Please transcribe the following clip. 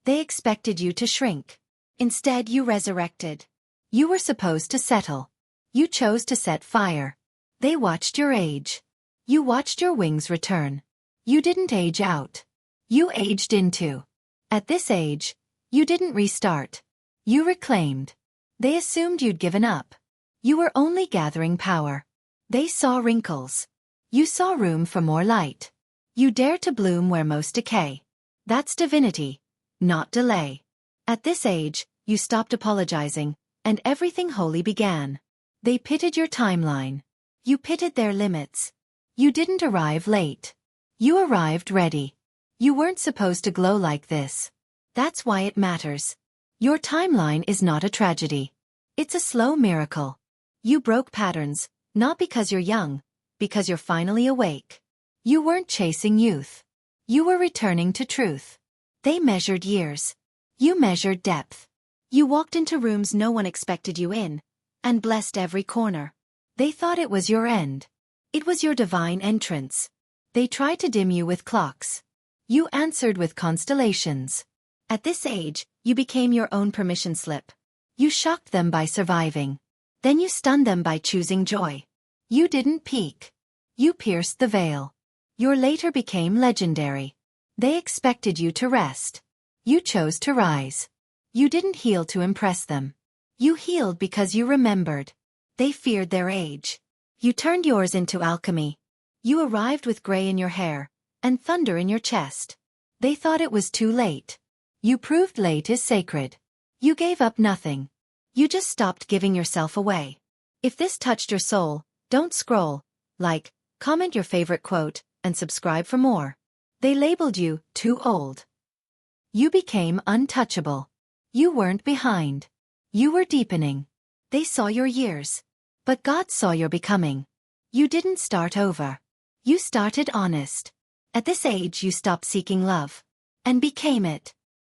They expected you to shrink. Instead, you resurrected. You were supposed to settle. You chose to set fire. They watched your age. You watched your wings return. You didn't age out. You aged into. At this age, you didn't restart. You reclaimed. They assumed you'd given up. You were only gathering power. They saw wrinkles. You saw room for more light. You dared to bloom where most decay. That's divinity, not delay. At this age, you stopped apologizing, and everything holy began. They pitted your timeline. You pitted their limits. You didn't arrive late. You arrived ready. You weren't supposed to glow like this. That's why it matters. Your timeline is not a tragedy. It's a slow miracle. You broke patterns, not because you're young, because you're finally awake. You weren't chasing youth. You were returning to truth. They measured years. You measured depth. You walked into rooms no one expected you in, and blessed every corner. They thought it was your end. It was your divine entrance. They tried to dim you with clocks. You answered with constellations. At this age, you became your own permission slip. You shocked them by surviving. Then you stunned them by choosing joy. You didn't peak. You pierced the veil. Your later became legendary. They expected you to rest. You chose to rise. You didn't heal to impress them. You healed because you remembered. They feared their age. You turned yours into alchemy. You arrived with gray in your hair, and thunder in your chest. They thought it was too late. You proved late is sacred. You gave up nothing. You just stopped giving yourself away. If this touched your soul, don't scroll, like, comment your favorite quote, and subscribe for more. They labeled you too old. You became untouchable. You weren't behind. You were deepening. They saw your years. But God saw your becoming. You didn't start over. You started honest. At this age you stopped seeking love. And became it.